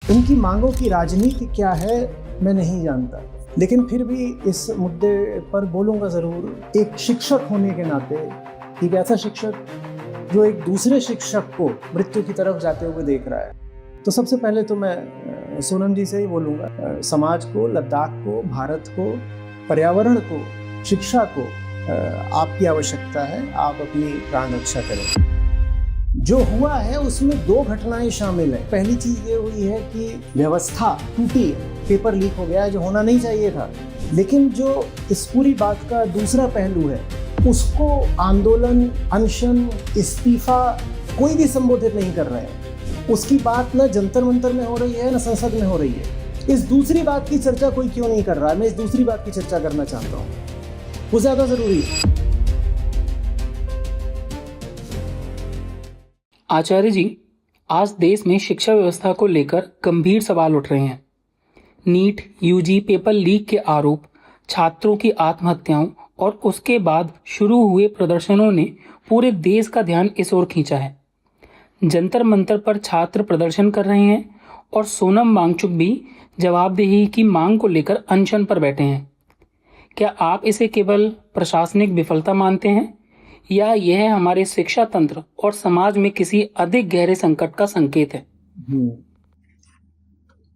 उनकी मांगों की राजनीति क्या है मैं नहीं जानता, लेकिन फिर भी इस मुद्दे पर बोलूँगा ज़रूर। एक शिक्षक होने के नाते, एक ऐसा शिक्षक जो एक दूसरे शिक्षक को मृत्यु की तरफ जाते हुए देख रहा है, तो सबसे पहले तो मैं सोनम जी से ही बोलूँगा, समाज को, लद्दाख को, भारत को, पर्यावरण को, शिक्षा को आपकी आवश्यकता है। आप अपनी प्राण रक्षा करें। जो हुआ है उसमें दो घटनाएं शामिल है। पहली चीज ये हुई है कि व्यवस्था टूटी है, पेपर लीक हो गया है जो होना नहीं चाहिए था। लेकिन जो इस पूरी बात का दूसरा पहलू है, उसको आंदोलन, अनशन, इस्तीफा कोई भी संबोधित नहीं कर रहे हैं। उसकी बात न जंतर मंतर में हो रही है, न संसद में हो रही है। इस दूसरी बात की चर्चा कोई क्यों नहीं कर रहा है? मैं इस दूसरी बात की चर्चा करना चाहता हूँ, वो ज्यादा जरूरी है। आचार्य जी, आज देश में शिक्षा व्यवस्था को लेकर गंभीर सवाल उठ रहे हैं। नीट, यूजी पेपर लीक के आरोप, छात्रों की आत्महत्याओं और उसके बाद शुरू हुए प्रदर्शनों ने पूरे देश का ध्यान इस ओर खींचा है। जंतर मंतर पर छात्र प्रदर्शन कर रहे हैं और सोनम वांगचुक भी जवाबदेही की मांग को लेकर अनशन पर बैठे हैं। क्या आप इसे केवल प्रशासनिक विफलता मानते हैं या यह हमारे शिक्षा तंत्र और समाज में किसी अधिक गहरे संकट का संकेत है?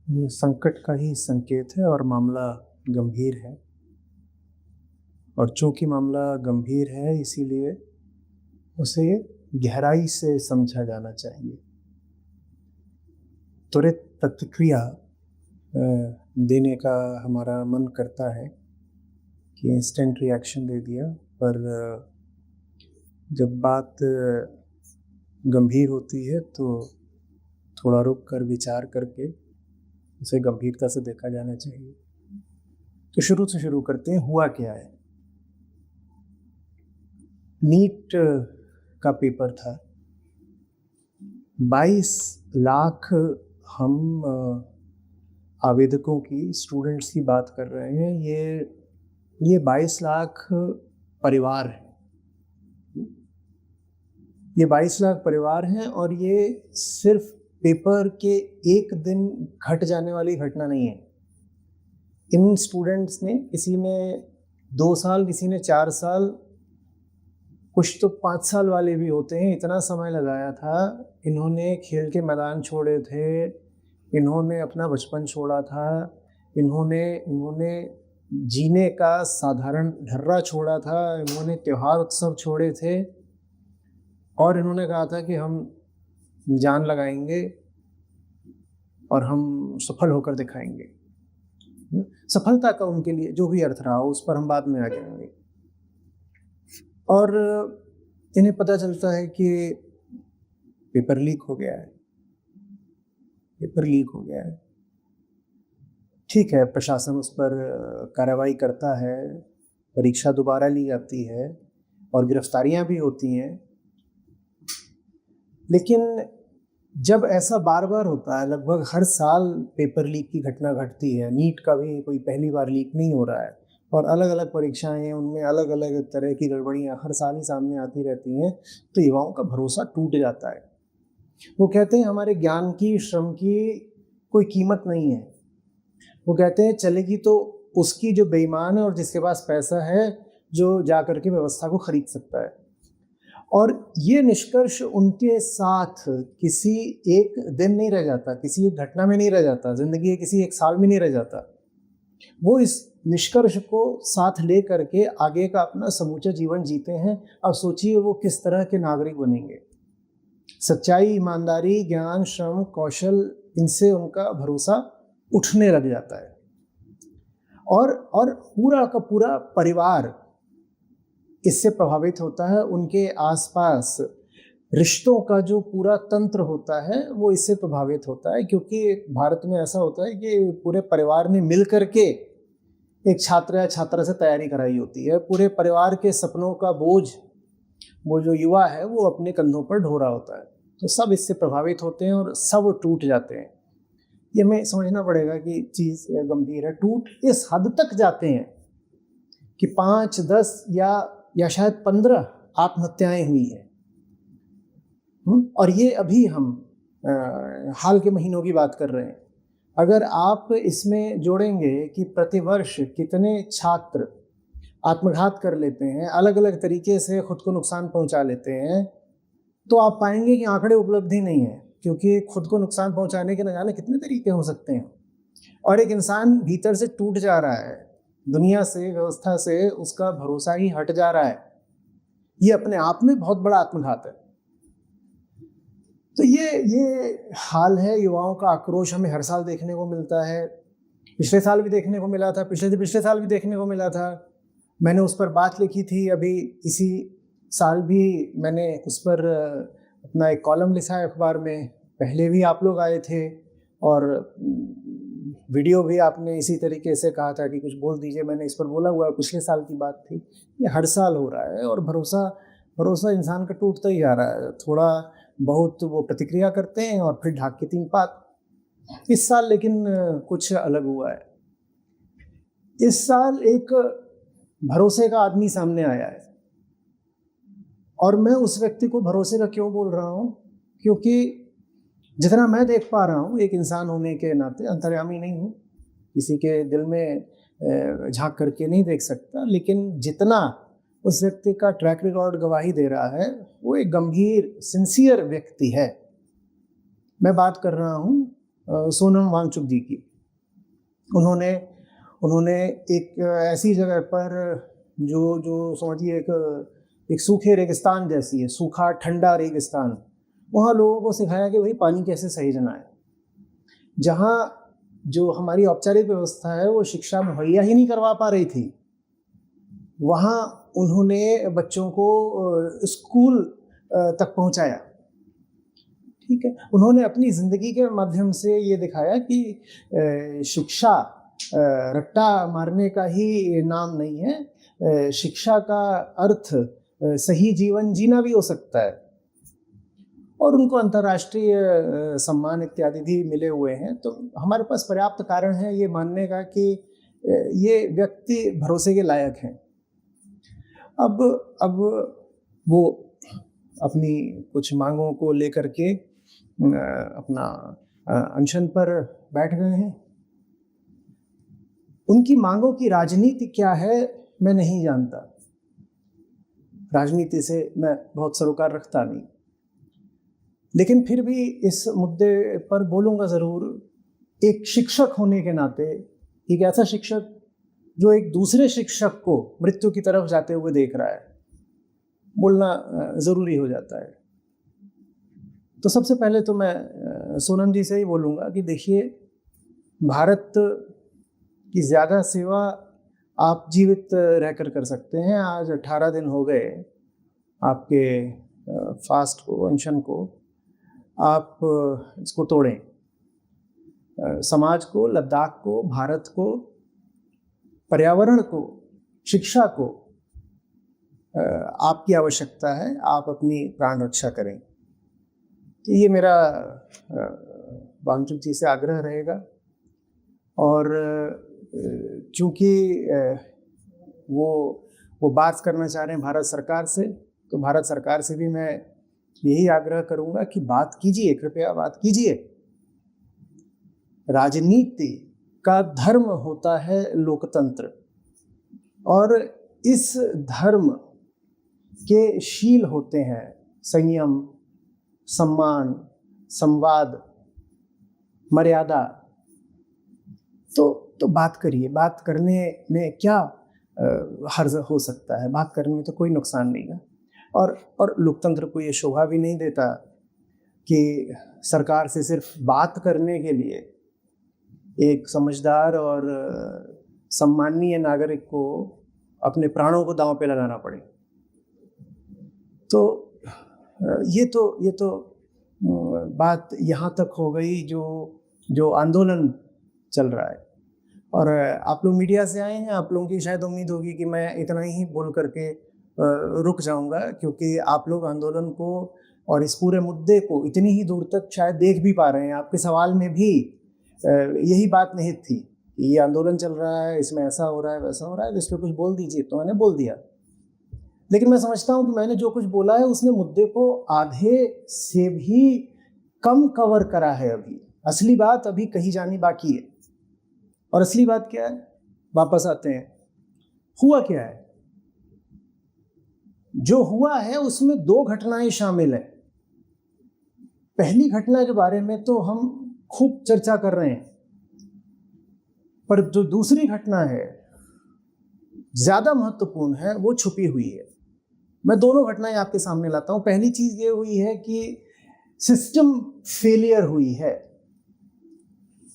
ये संकट का ही संकेत है और मामला गंभीर है। और चूंकि मामला गंभीर है, इसीलिए उसे गहराई से समझा जाना चाहिए। त्वरित प्रतिक्रिया देने का हमारा मन करता है कि इंस्टेंट रिएक्शन दे दिया, पर जब बात गंभीर होती है तो थोड़ा रुक कर विचार करके उसे गंभीरता से देखा जाना चाहिए। तो शुरू से शुरू करते हैं, हुआ क्या है। नीट का पेपर था। 22 लाख हम आवेदकों की, स्टूडेंट्स की बात कर रहे हैं। ये 22 लाख परिवार हैं। ये 22 लाख परिवार हैं और ये सिर्फ पेपर के एक दिन घट जाने वाली घटना नहीं है। इन स्टूडेंट्स ने, किसी ने 2 साल, किसी ने 4 साल, कुछ तो 5 साल वाले भी होते हैं, इतना समय लगाया था। इन्होंने खेल के मैदान छोड़े थे, इन्होंने अपना बचपन छोड़ा था, इन्होंने जीने का साधारण ढर्रा छोड़ा था, इन्होंने त्योहार उत्सव छोड़े थे और इन्होंने कहा था कि हम जान लगाएंगे और हम सफल होकर दिखाएंगे। सफलता का उनके लिए जो भी अर्थ रहा हो, उस पर हम बाद में आ जाएंगे। और इन्हें पता चलता है कि पेपर लीक हो गया है। पेपर लीक हो गया है। ठीक है, प्रशासन उस पर कार्रवाई करता है, परीक्षा दोबारा ली जाती है और गिरफ्तारियां भी होती हैं। लेकिन जब ऐसा बार बार होता है, लगभग हर साल पेपर लीक की घटना घटती है, नीट का भी कोई पहली बार लीक नहीं हो रहा है, और अलग अलग परीक्षाएं हैं, उनमें अलग अलग तरह की गड़बड़ियां हर साल ही सामने आती रहती हैं, तो युवाओं का भरोसा टूट जाता है। वो कहते हैं हमारे ज्ञान की, श्रम की कोई कीमत नहीं है। वो कहते हैं चलेगी तो उसकी जो बेईमान है और जिसके पास पैसा है, जो जा करके व्यवस्था को खरीद सकता है। और ये निष्कर्ष उनके साथ किसी एक दिन नहीं रह जाता, किसी एक घटना में नहीं रह जाता, जिंदगी के किसी एक साल में नहीं रह जाता। वो इस निष्कर्ष को साथ ले करके आगे का अपना समूचा जीवन जीते हैं। अब सोचिए वो किस तरह के नागरिक बनेंगे। सच्चाई, ईमानदारी, ज्ञान, श्रम, कौशल, इनसे उनका भरोसा उठने लग जाता है। और पूरा का पूरा परिवार इससे प्रभावित होता है। उनके आसपास रिश्तों का जो पूरा तंत्र होता है वो इससे प्रभावित होता है, क्योंकि भारत में ऐसा होता है कि पूरे परिवार ने मिल करके एक छात्र या छात्रा से तैयारी कराई होती है। पूरे परिवार के सपनों का बोझ वो जो युवा है वो अपने कंधों पर ढो रहा होता है। तो सब इससे प्रभावित होते हैं और सब टूट जाते हैं। ये हमें समझना पड़ेगा कि चीज़ गंभीर है। टूट इस हद तक जाते हैं कि 5, 10 या शायद 15 आत्महत्याएं हुई हैं। और ये अभी हम हाल के महीनों की बात कर रहे हैं। अगर आप इसमें जोड़ेंगे कि प्रतिवर्ष कितने छात्र आत्मघात कर लेते हैं, अलग अलग तरीके से खुद को नुकसान पहुंचा लेते हैं, तो आप पाएंगे कि आंकड़े उपलब्ध ही नहीं है, क्योंकि खुद को नुकसान पहुंचाने के न जाने कितने तरीके हो सकते हैं। और एक इंसान भीतर से टूट जा रहा है, दुनिया से, व्यवस्था से उसका भरोसा ही हट जा रहा है। ये अपने आप में बहुत बड़ा आत्मघात है। तो ये हाल है, युवाओं का आक्रोश हमें हर साल देखने को मिलता है। पिछले साल भी देखने को मिला था, पिछले से पिछले साल भी देखने को मिला था। मैंने उस पर बात लिखी थी, अभी इसी साल भी मैंने उस पर अपना एक कॉलम लिखा है अखबार में। पहले भी आप लोग आए थे और वीडियो भी आपने इसी तरीके से कहा था कि कुछ बोल दीजिए, मैंने इस पर बोला हुआ है। पिछले साल की बात थी। ये हर साल हो रहा है और भरोसा इंसान का टूटता ही जा रहा है। थोड़ा बहुत वो प्रतिक्रिया करते हैं और फिर ढाक के तीन पात। इस साल लेकिन कुछ अलग हुआ है। इस साल एक भरोसे का आदमी सामने आया है, और मैं उस व्यक्ति को भरोसे का क्यों बोल रहा हूँ, क्योंकि जितना मैं देख पा रहा हूँ, एक इंसान होने के नाते, अंतर्यामी नहीं हूँ, किसी के दिल में झांक करके नहीं देख सकता, लेकिन जितना उस व्यक्ति का ट्रैक रिकॉर्ड गवाही दे रहा है, वो एक गंभीर सिंसियर व्यक्ति है। मैं बात कर रहा हूँ सोनम वांगचुक जी की। उन्होंने एक ऐसी जगह पर जो समझिए एक सूखे रेगिस्तान जैसी है, सूखा ठंडा रेगिस्तान, वहाँ लोगों को सिखाया कि भाई पानी कैसे सहेजना है। जहाँ जो हमारी औपचारिक व्यवस्था है वो शिक्षा मुहैया ही नहीं करवा पा रही थी, वहाँ उन्होंने बच्चों को स्कूल तक पहुँचाया। ठीक है, उन्होंने अपनी ज़िंदगी के माध्यम से ये दिखाया कि शिक्षा रट्टा मारने का ही नाम नहीं है। शिक्षा का अर्थ सही जीवन जीना भी हो सकता है। और उनको अंतर्राष्ट्रीय सम्मान इत्यादि भी मिले हुए हैं। तो हमारे पास पर्याप्त कारण है ये मानने का कि ये व्यक्ति भरोसे के लायक हैं। अब वो अपनी कुछ मांगों को लेकर के अपना अनशन पर बैठ गए हैं। उनकी मांगों की राजनीति क्या है मैं नहीं जानता, राजनीति से मैं बहुत सरोकार रखता नहीं, लेकिन फिर भी इस मुद्दे पर बोलूँगा ज़रूर। एक शिक्षक होने के नाते, एक ऐसा शिक्षक जो एक दूसरे शिक्षक को मृत्यु की तरफ जाते हुए देख रहा है, बोलना ज़रूरी हो जाता है। तो सबसे पहले तो मैं सोनम जी से ही बोलूँगा कि देखिए, भारत की ज़्यादा सेवा आप जीवित रहकर कर सकते हैं। आज 18 दिन हो गए आपके फास्ट को, अनशन को। आप इसको तोड़ें। समाज को, लद्दाख को, भारत को, पर्यावरण को, शिक्षा को आपकी आवश्यकता है। आप अपनी प्राण रक्षा करें। तो ये मेरा वांगचुक जी से आग्रह रहेगा। और चूँकि वो बात करना चाह रहे हैं भारत सरकार से, तो भारत सरकार से भी मैं यही आग्रह करूँगा कि बात कीजिए, कृपया बात कीजिए। राजनीति का धर्म होता है लोकतंत्र, और इस धर्म के शील होते हैं संयम, सम्मान, संवाद, मर्यादा। तो बात करिए। बात करने में क्या हर्ज हो सकता है? बात करने में तो कोई नुकसान नहीं है। और लोकतंत्र को ये शोभा भी नहीं देता कि सरकार से सिर्फ बात करने के लिए एक समझदार और सम्माननीय नागरिक को अपने प्राणों को दांव पे लगाना पड़े। तो ये तो बात यहाँ तक हो गई जो आंदोलन चल रहा है। और आप लोग मीडिया से आए हैं, आप लोगों की शायद उम्मीद होगी कि मैं इतना ही बोल करके रुक जाऊंगा, क्योंकि आप लोग आंदोलन को और इस पूरे मुद्दे को इतनी ही दूर तक शायद देख भी पा रहे हैं। आपके सवाल में भी यही बात निहित थी कि ये आंदोलन चल रहा है, इसमें ऐसा हो रहा है, वैसा हो रहा है, तो इस पर कुछ बोल दीजिए। तो मैंने बोल दिया, लेकिन मैं समझता हूँ कि मैंने जो कुछ बोला है उसने मुद्दे को आधे से भी कम कवर करा है अभी। असली बात अभी कही जानी बाकी है। और असली बात क्या है? वापस आते हैं, हुआ क्या है? जो हुआ है उसमें दो घटनाएं शामिल हैं। पहली घटना के बारे में तो हम खूब चर्चा कर रहे हैं, पर जो दूसरी घटना है ज्यादा महत्वपूर्ण है, वो छुपी हुई है। मैं दोनों घटनाएं आपके सामने लाता हूं। पहली चीज ये हुई है कि सिस्टम फेलियर हुई है,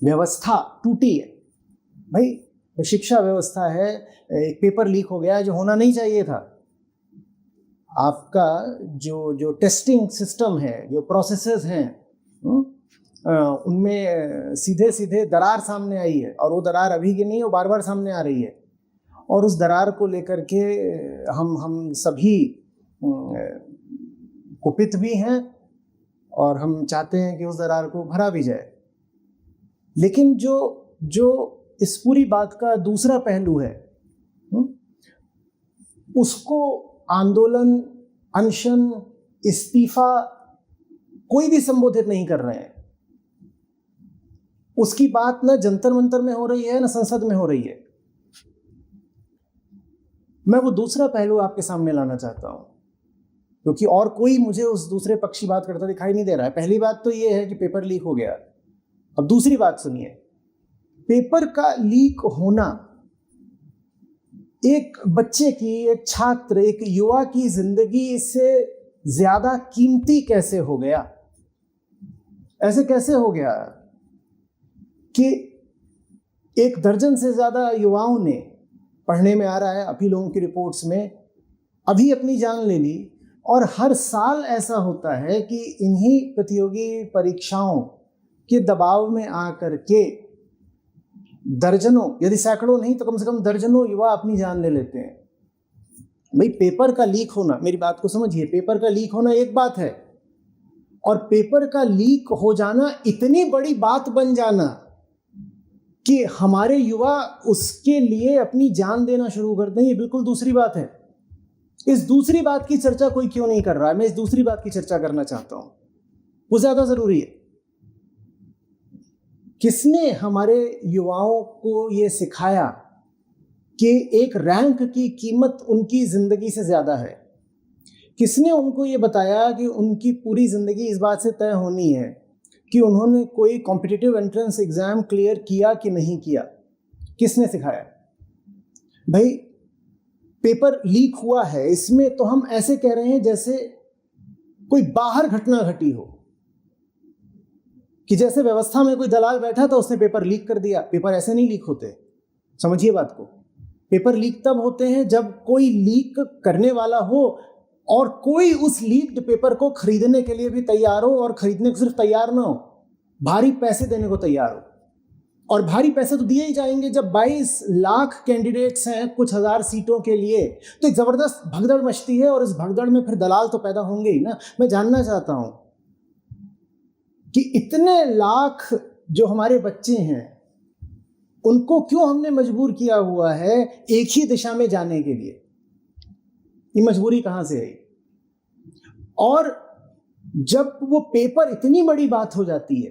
व्यवस्था टूटी है। भाई शिक्षा व्यवस्था है, एक पेपर लीक हो गया जो होना नहीं चाहिए था। आपका जो टेस्टिंग सिस्टम है, जो प्रोसेसेस हैं, उनमें सीधे सीधे दरार सामने आई है, और वो दरार अभी की नहीं, वो बार बार सामने आ रही है। और उस दरार को लेकर के हम सभी कुपित भी हैं, और हम चाहते हैं कि उस दरार को भरा भी जाए। लेकिन जो इस पूरी बात का दूसरा पहलू है, उसको आंदोलन, अनशन, इस्तीफा कोई भी संबोधित नहीं कर रहे हैं। उसकी बात न जंतर मंतर में हो रही है, न संसद में हो रही है। मैं वो दूसरा पहलू आपके सामने लाना चाहता हूं, क्योंकि और कोई मुझे उस दूसरे पक्ष की बात करता दिखाई नहीं दे रहा है। पहली बात तो ये है कि पेपर लीक हो गया। अब दूसरी बात सुनिए, पेपर का लीक होना एक बच्चे की, एक छात्र, एक युवा की जिंदगी से ज्यादा कीमती कैसे हो गया? ऐसे कैसे हो गया कि 1 दर्जन से ज्यादा युवाओं ने, पढ़ने में आ रहा है अभी लोगों की रिपोर्ट्स में, अभी अपनी जान ले ली। और हर साल ऐसा होता है कि इन्हीं प्रतियोगी परीक्षाओं के दबाव में आकर के दर्जनों, यदि सैकड़ों नहीं तो कम से कम दर्जनों युवा अपनी जान ले लेते हैं। भाई पेपर का लीक होना, मेरी बात को समझिए, पेपर का लीक होना एक बात है, और पेपर का लीक हो जाना, इतनी बड़ी बात बन जाना कि हमारे युवा उसके लिए अपनी जान देना शुरू कर दें, ये बिल्कुल दूसरी बात है। इस दूसरी बात की चर्चा कोई क्यों नहीं कर रहा है? मैं इस दूसरी बात की चर्चा करना चाहता हूं, वो ज्यादा जरूरी है। किसने हमारे युवाओं को ये सिखाया कि एक रैंक की कीमत उनकी जिंदगी से ज्यादा है? किसने उनको ये बताया कि उनकी पूरी जिंदगी इस बात से तय होनी है कि उन्होंने कोई कॉम्पिटिटिव एंट्रेंस एग्जाम क्लियर किया कि नहीं किया? किसने सिखाया? भाई पेपर लीक हुआ है, इसमें तो हम ऐसे कह रहे हैं जैसे कोई बाहर घटना घटी हो, कि जैसे व्यवस्था में कोई दलाल बैठा था, उसने पेपर लीक कर दिया। पेपर ऐसे नहीं लीक होते, समझिए बात को। पेपर लीक तब होते हैं जब कोई लीक करने वाला हो और कोई उस लीक्ड पेपर को खरीदने के लिए भी तैयार हो, और खरीदने को सिर्फ तैयार ना हो, भारी पैसे देने को तैयार हो। और भारी पैसे तो दिए ही जाएंगे। जब 22 लाख कैंडिडेट्स हैं कुछ हजार सीटों के लिए, तो एक जबरदस्त भगदड़ मचती है, और इस भगदड़ में फिर दलाल तो पैदा होंगे ही ना। मैं जानना चाहता हूं कि इतने लाख जो हमारे बच्चे हैं, उनको क्यों हमने मजबूर किया हुआ है एक ही दिशा में जाने के लिए? ये मजबूरी कहां से आई? और जब वो पेपर इतनी बड़ी बात हो जाती है,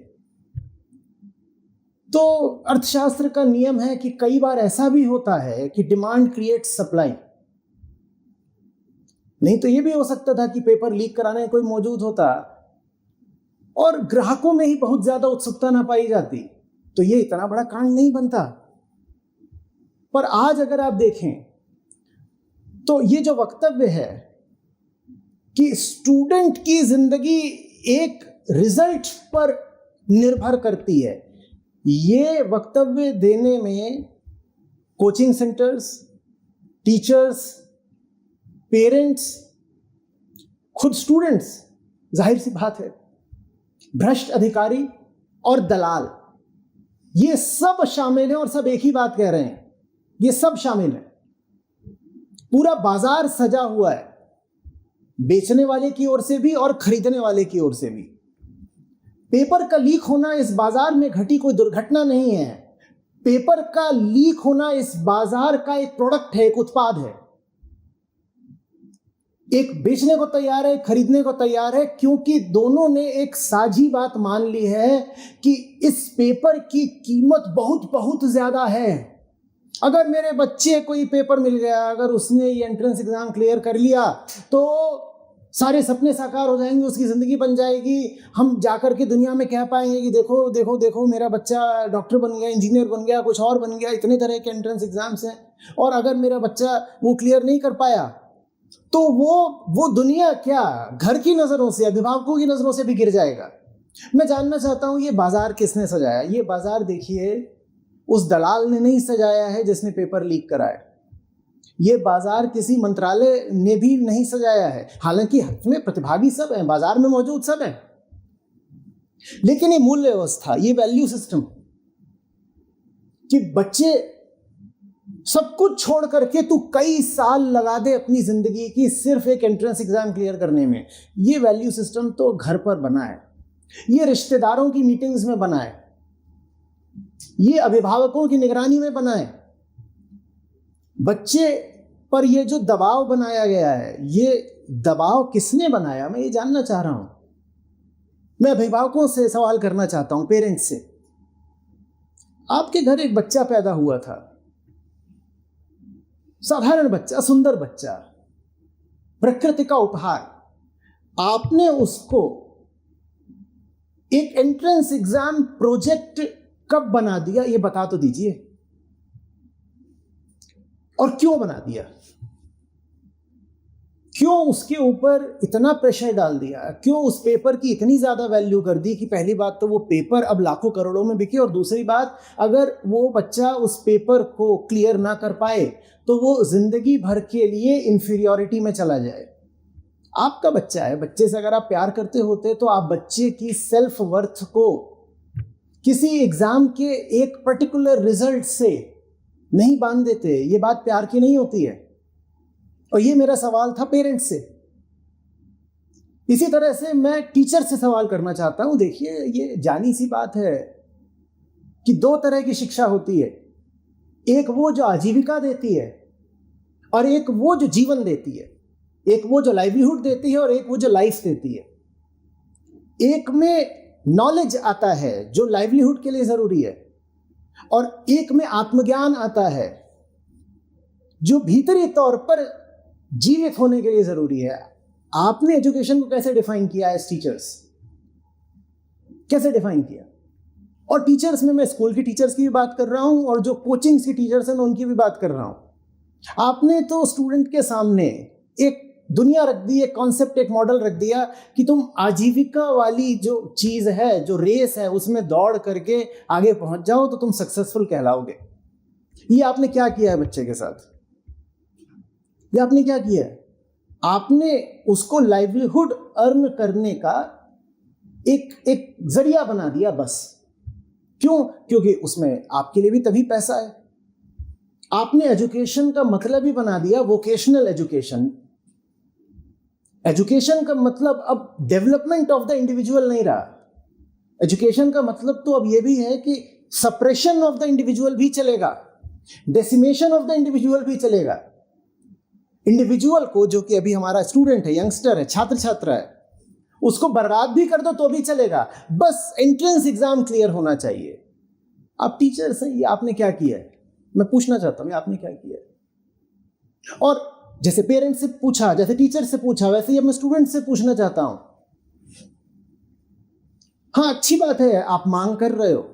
तो अर्थशास्त्र का नियम है कि कई बार ऐसा भी होता है कि डिमांड क्रिएट्स सप्लाई। नहीं तो ये भी हो सकता था कि पेपर लीक कराने कोई मौजूद होता और ग्राहकों में ही बहुत ज्यादा उत्सुकता ना पाई जाती, तो ये इतना बड़ा कांड नहीं बनता। पर आज अगर आप देखें तो ये जो वक्तव्य है कि स्टूडेंट की जिंदगी एक रिजल्ट पर निर्भर करती है, ये वक्तव्य देने में कोचिंग सेंटर्स, टीचर्स, पेरेंट्स, खुद स्टूडेंट्स, जाहिर सी बात है, भ्रष्ट अधिकारी और दलाल, ये सब शामिल हैं। और सब एक ही बात कह रहे हैं, ये सब शामिल है। पूरा बाजार सजा हुआ है, बेचने वाले की ओर से भी और खरीदने वाले की ओर से भी। पेपर का लीक होना इस बाजार में घटी कोई दुर्घटना नहीं है। पेपर का लीक होना इस बाजार का एक प्रोडक्ट है, एक उत्पाद है। एक बेचने को तैयार है, खरीदने को तैयार है, क्योंकि दोनों ने एक साझी बात मान ली है कि इस पेपर की कीमत बहुत बहुत ज्यादा है। अगर मेरे बच्चे को ये पेपर मिल गया, अगर उसने ये एंट्रेंस एग्जाम क्लियर कर लिया, तो सारे सपने साकार हो जाएंगे, उसकी जिंदगी बन जाएगी। हम जाकर के दुनिया में कह पाएंगे कि देखो देखो देखो, मेरा बच्चा डॉक्टर बन गया, इंजीनियर बन गया, कुछ और बन गया। इतने तरह के एंट्रेंस एग्जाम्स हैं, और अगर मेरा बच्चा वो क्लियर नहीं कर पाया, तो वो दुनिया क्या घर की नजरों से, अभिभावकों की नजरों से भी गिर जाएगा। मैं जानना चाहता हूं, ये बाजार किसने सजाया? ये बाजार देखिए, उस दलाल ने नहीं सजाया है जिसने पेपर लीक कराया। ये बाजार किसी मंत्रालय ने भी नहीं सजाया है, हालांकि में प्रतिभागी सब हैं, बाजार में मौजूद सब हैं, लेकिन ये मूल्य व्यवस्था, ये वैल्यू सिस्टम कि बच्चे सब कुछ छोड़ करके तू कई साल लगा दे अपनी जिंदगी की सिर्फ एक एंट्रेंस एग्जाम क्लियर करने में, ये वैल्यू सिस्टम तो घर पर बना है, ये रिश्तेदारों की मीटिंग्स में बना है, ये अभिभावकों की निगरानी में बना है। बच्चे पर ये जो दबाव बनाया गया है, ये दबाव किसने बनाया? मैं ये जानना चाह रहा हूं। मैं अभिभावकों से सवाल करना चाहता हूं, पेरेंट्स से। आपके घर एक बच्चा पैदा हुआ था, साधारण बच्चा, सुंदर बच्चा, प्रकृति का उपहार। आपने उसको एक एंट्रेंस एग्जाम प्रोजेक्ट कब बना दिया, ये बता तो दीजिए, और क्यों बना दिया? क्यों उसके ऊपर इतना प्रेशर डाल दिया? क्यों उस पेपर की इतनी ज्यादा वैल्यू कर दी कि पहली बात तो वो पेपर अब लाखों करोड़ों में बिके, और दूसरी बात, अगर वो बच्चा उस पेपर को क्लियर ना कर पाए तो वो जिंदगी भर के लिए इंफीरियॉरिटी में चला जाए। आपका बच्चा है, बच्चे से अगर आप प्यार करते होते तो आप बच्चे की सेल्फ वर्थ को किसी एग्जाम के एक पर्टिकुलर रिजल्ट से नहीं बांध देते। ये बात प्यार की नहीं होती है। और ये मेरा सवाल था पेरेंट्स से। इसी तरह से मैं टीचर से सवाल करना चाहता हूं। देखिए, ये जानी सी बात है कि दो तरह की शिक्षा होती है, एक वो जो आजीविका देती है और एक वो जो जीवन देती है। एक वो जो लाइवलीहुड देती है और एक वो जो लाइफ देती है। एक में नॉलेज आता है जो लाइवलीहुड के लिए जरूरी है, और एक में आत्मज्ञान आता है जो भीतरी तौर पर जीवित होने के लिए जरूरी है। आपने एजुकेशन को कैसे डिफाइन किया है? टीचर्स कैसे डिफाइन किया? और टीचर्स में मैं स्कूल की टीचर्स की भी बात कर रहा हूं और जो कोचिंग्स की टीचर्स हैं मैं उनकी भी बात कर रहा हूं। आपने तो स्टूडेंट के सामने एक दुनिया रख दी, एक कॉन्सेप्ट, एक मॉडल रख दिया कि तुम आजीविका वाली जो चीज है, जो रेस है, उसमें दौड़ करके आगे पहुंच जाओ तो तुम सक्सेसफुल कहलाओगे। ये आपने क्या किया है बच्चे के साथ? ये आपने क्या किया है? आपने उसको लाइवलीहुड अर्न करने का एक जरिया बना दिया बस। क्यों? क्योंकि उसमें आपके लिए भी तभी पैसा है। आपने एजुकेशन का मतलब ही बना दिया वोकेशनल एजुकेशन। एजुकेशन का मतलब अब डेवलपमेंट ऑफ द इंडिविजुअल नहीं रहा। एजुकेशन का मतलब तो अब यह भी है कि सप्रेशन ऑफ द इंडिविजुअल भी चलेगा, डेसिमेशन ऑफ द इंडिविजुअल भी चलेगा। इंडिविजुअल को, जो कि अभी हमारा स्टूडेंट है, यंगस्टर है, छात्र छात्रा है, उसको बर्बाद भी कर दो तो भी चलेगा, बस एंट्रेंस एग्जाम क्लियर होना चाहिए। आप टीचर से ये आपने क्या किया है? मैं पूछना चाहता हूं, आपने क्या किया है? और जैसे पेरेंट्स से पूछा, जैसे टीचर से पूछा, वैसे ही मैं स्टूडेंट से पूछना चाहता हूं। हाँ, अच्छी बात है, आप मांग कर रहे हो,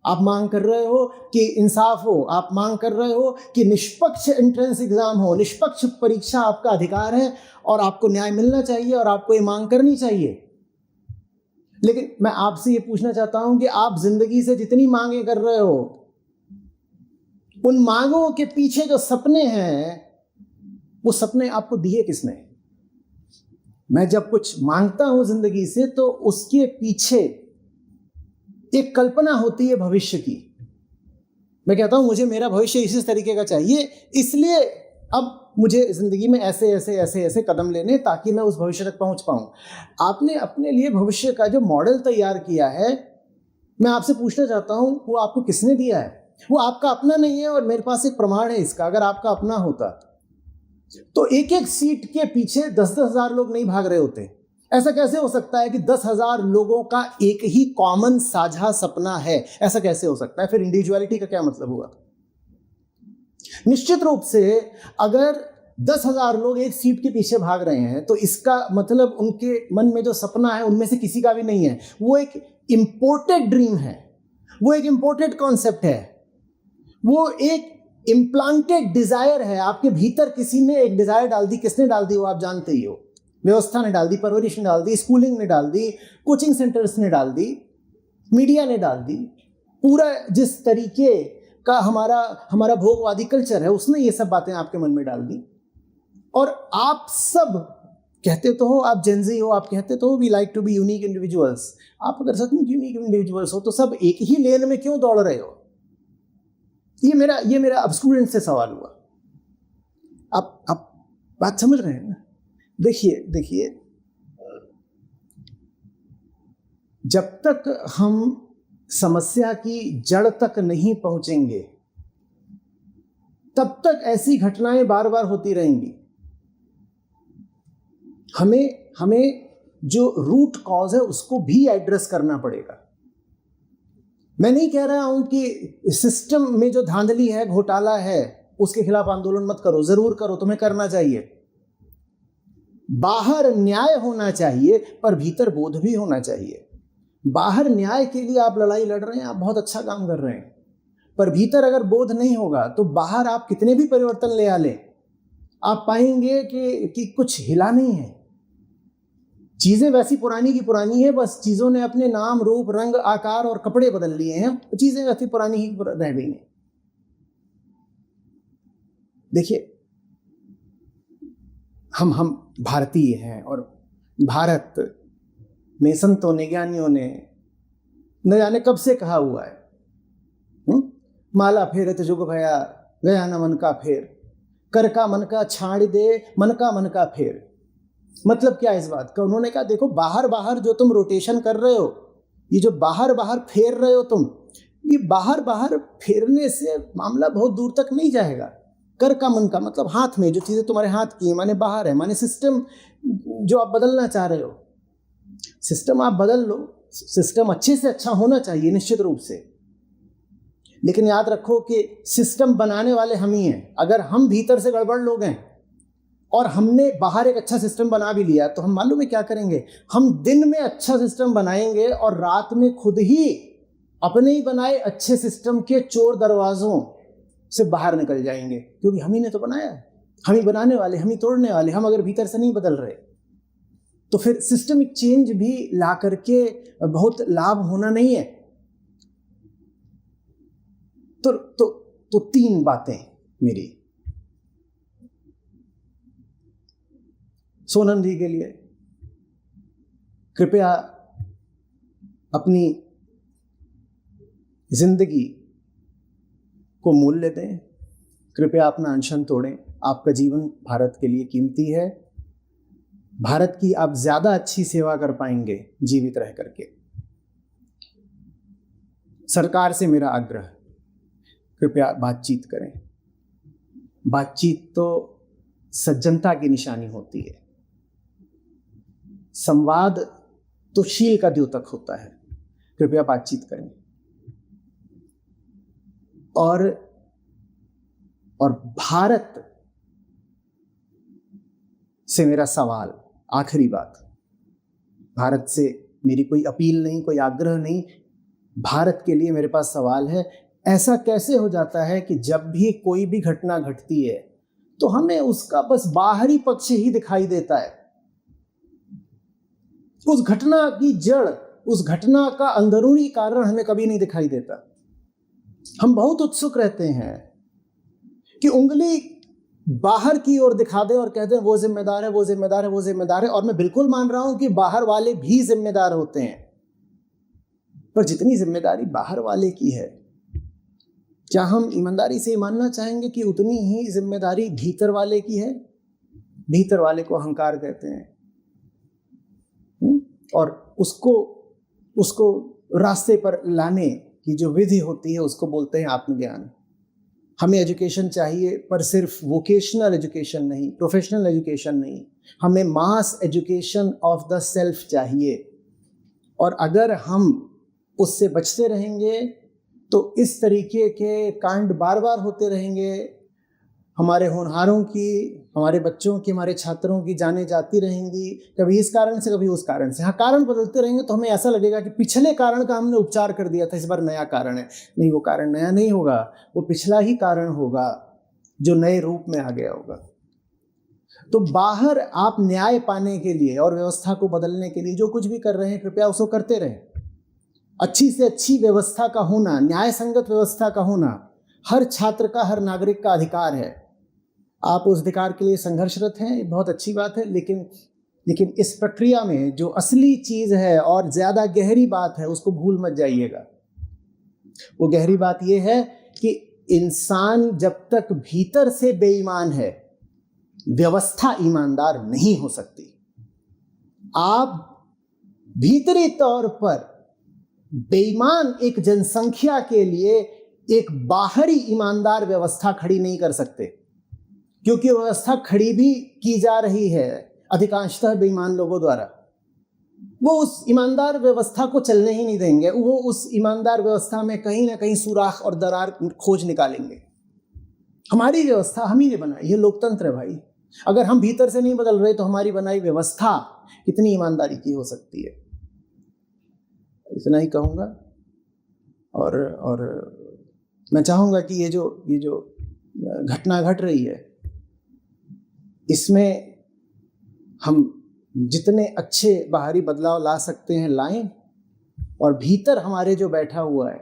आप मांग कर रहे हो कि इंसाफ हो, आप मांग कर रहे हो कि निष्पक्ष एंट्रेंस एग्जाम हो, निष्पक्ष परीक्षा आपका अधिकार है और आपको न्याय मिलना चाहिए और आपको ये मांग करनी चाहिए। लेकिन मैं आपसे ये पूछना चाहता हूं कि आप जिंदगी से जितनी मांगे कर रहे हो, उन मांगों के पीछे जो सपने हैं, वो सपने आपको दिए किसने? मैं जब कुछ मांगता हूं जिंदगी से तो उसके पीछे एक कल्पना होती है भविष्य की। मैं कहता हूं मुझे मेरा भविष्य इसी तरीके का चाहिए, इसलिए अब मुझे जिंदगी में ऐसे ऐसे ऐसे ऐसे कदम लेने ताकि मैं उस भविष्य तक पहुंच पाऊं। आपने अपने लिए भविष्य का जो मॉडल तैयार किया है, मैं आपसे पूछना चाहता हूं, वो आपको किसने दिया है? वो आपका अपना नहीं है और मेरे पास एक प्रमाण है इसका। अगर आपका अपना होता तो एक एक सीट के पीछे 10-10 हजार लोग नहीं भाग रहे होते। ऐसा कैसे हो सकता है कि 10,000 लोगों का एक ही कॉमन साझा सपना है? ऐसा कैसे हो सकता है? फिर इंडिविजुअलिटी का क्या मतलब हुआ? निश्चित रूप से अगर 10,000 लोग एक सीट के पीछे भाग रहे हैं तो इसका मतलब उनके मन में जो सपना है उनमें से किसी का भी नहीं है। वो एक इंपोर्टेड ड्रीम है, वो एक इंपोर्टेड कॉन्सेप्ट है, वो एक इम्प्लांटेड डिजायर है। आपके भीतर किसी ने एक डिजायर डाल दी। किसने डाल दी वो आप जानते ही हो। व्यवस्था ने डाल दी, परवरिश ने डाल दी, स्कूलिंग ने डाल दी, कोचिंग सेंटर्स ने डाल दी, मीडिया ने डाल दी। पूरा जिस तरीके का हमारा भोगवादी कल्चर है उसने ये सब बातें आपके मन में डाल दी। और आप सब कहते तो हो, आप जेनजी हो, आप कहते तो हो we like to be unique individuals. आप अगर सचमुच यूनिक इंडिविजुअल्स हो तो सब एक ही लेन में क्यों दौड़ रहे हो? ये मेरा अब स्टूडेंट से सवाल हुआ। आप बात समझ रहे हैं ना? देखिए जब तक हम समस्या की जड़ तक नहीं पहुंचेंगे तब तक ऐसी घटनाएं बार बार होती रहेंगी। हमें जो रूट कॉज है उसको भी एड्रेस करना पड़ेगा। मैं नहीं कह रहा हूं कि सिस्टम में जो धांधली है, घोटाला है, उसके खिलाफ आंदोलन मत करो। जरूर करो, तुम्हें करना चाहिए। बाहर न्याय होना चाहिए पर भीतर बोध भी होना चाहिए। बाहर न्याय के लिए आप लड़ाई लड़ रहे हैं, आप बहुत अच्छा काम कर रहे हैं, पर भीतर अगर बोध नहीं होगा तो बाहर आप कितने भी परिवर्तन ले आ लें, आप पाएंगे कि कुछ हिला नहीं है। चीजें वैसी पुरानी की पुरानी है, बस चीजों ने अपने नाम, रूप, रंग, आकार और कपड़े बदल लिए हैं। चीजें वैसी पुरानी ही रह गई हैं। देखिए हम भारतीय हैं और भारत में संतों ने, ज्ञानियों ने न जाने कब से कहा हुआ है, माला फेरत जुग भया गया न मन का फेर, कर का मन का छाड़ दे मन का फेर। मतलब क्या इस बात का? उन्होंने कहा देखो बाहर जो तुम रोटेशन कर रहे हो, ये जो बाहर फेर रहे हो तुम, ये बाहर फेरने से मामला बहुत दूर तक नहीं जाएगा। कर का मन का मतलब हाथ में जो चीजें तुम्हारे हाथ की है, माने बाहर है, माने सिस्टम जो आप बदलना चाह रहे हो, सिस्टम आप बदल लो। सिस्टम अच्छे से अच्छा होना चाहिए निश्चित रूप से, लेकिन याद रखो कि सिस्टम बनाने वाले हम ही हैं। अगर हम भीतर से गड़बड़ लोग हैं और हमने बाहर एक अच्छा सिस्टम बना भी लिया तो हम मालूम है क्या करेंगे? हम दिन में अच्छा सिस्टम बनाएंगे और रात में खुद ही अपने ही बनाए अच्छे सिस्टम के चोर दरवाजों से बाहर निकल जाएंगे, क्योंकि हम ही ने तो बनाया है। हम ही बनाने वाले, हम ही तोड़ने वाले। हम अगर भीतर से नहीं बदल रहे तो फिर सिस्टमिक चेंज भी ला करके बहुत लाभ होना नहीं है। तो 3 बातें मेरी सोनम जी के लिए। कृपया अपनी जिंदगी को मूल्य दें, कृपया अपना अनशन तोड़ें। आपका जीवन भारत के लिए कीमती है। भारत की आप ज्यादा अच्छी सेवा कर पाएंगे जीवित रह करके। सरकार से मेरा आग्रह, कृपया बातचीत करें। बातचीत तो सज्जनता की निशानी होती है। संवाद तो शील का द्योतक होता है। कृपया बातचीत करें। और भारत से मेरा सवाल, आखिरी बात, भारत से मेरी कोई अपील नहीं, कोई आग्रह नहीं, भारत के लिए मेरे पास सवाल है। ऐसा कैसे हो जाता है कि जब भी कोई भी घटना घटती है तो हमें उसका बस बाहरी पक्ष ही दिखाई देता है? उस घटना की जड़, उस घटना का अंदरूनी कारण हमें कभी नहीं दिखाई देता। हम बहुत उत्सुक रहते हैं कि उंगली बाहर की ओर दिखा दें और कहते हैं वो जिम्मेदार है, वो जिम्मेदार है, वो जिम्मेदार है। और मैं बिल्कुल मान रहा हूं कि बाहर वाले भी जिम्मेदार होते हैं, पर जितनी जिम्मेदारी बाहर वाले की है, क्या हम ईमानदारी से मानना चाहेंगे कि उतनी ही जिम्मेदारी भीतर वाले की है? भीतर वाले को अहंकार कहते हैं, और उसको रास्ते पर लाने की जो विधि होती है उसको बोलते हैं आत्मज्ञान। हमें एजुकेशन चाहिए, पर सिर्फ वोकेशनल एजुकेशन नहीं, प्रोफेशनल एजुकेशन नहीं, हमें मास एजुकेशन ऑफ द सेल्फ चाहिए। और अगर हम उससे बचते रहेंगे तो इस तरीके के कांड बार बार होते रहेंगे, हमारे होनहारों की, हमारे बच्चों की, हमारे छात्रों की जानें जाती रहेंगी, कभी इस कारण से कभी उस कारण से। हाँ, कारण बदलते रहेंगे तो हमें ऐसा लगेगा कि पिछले कारण का हमने उपचार कर दिया था, इस बार नया कारण है। नहीं, वो कारण नया नहीं होगा, वो पिछला ही कारण होगा जो नए रूप में आ गया होगा। तो बाहर आप न्याय पाने के लिए और व्यवस्था को बदलने के लिए जो कुछ भी कर रहे हैं, कृपया उसको करते रहें। अच्छी से अच्छी व्यवस्था का होना, न्याय संगत व्यवस्था का होना हर छात्र का, हर नागरिक का अधिकार है। आप उस अधिकार के लिए संघर्षरत हैं, ये बहुत अच्छी बात है, लेकिन इस प्रक्रिया में जो असली चीज है और ज्यादा गहरी बात है, उसको भूल मत जाइएगा। वो गहरी बात ये है कि इंसान जब तक भीतर से बेईमान है, व्यवस्था ईमानदार नहीं हो सकती। आप भीतरी तौर पर बेईमान एक जनसंख्या के लिए एक बाहरी ईमानदार व्यवस्था खड़ी नहीं कर सकते, क्योंकि व्यवस्था खड़ी भी की जा रही है अधिकांशतः बेईमान लोगों द्वारा। वो उस ईमानदार व्यवस्था को चलने ही नहीं देंगे, वो उस ईमानदार व्यवस्था में कहीं ना कहीं सुराख और दरार खोज निकालेंगे। हमारी व्यवस्था हम ही ने बनाई, ये लोकतंत्र है भाई। अगर हम भीतर से नहीं बदल रहे तो हमारी बनाई व्यवस्था कितनी ईमानदारी की हो सकती है। इतना ही कहूँगा। और मैं चाहूँगा कि ये जो घटना घट रही है, इसमें हम जितने अच्छे बाहरी बदलाव ला सकते हैं लाएं, और भीतर हमारे जो बैठा हुआ है,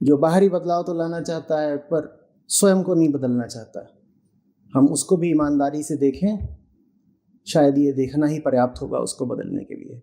जो बाहरी बदलाव तो लाना चाहता है पर स्वयं को नहीं बदलना चाहता, हम उसको भी ईमानदारी से देखें। शायद ये देखना ही पर्याप्त होगा उसको बदलने के लिए।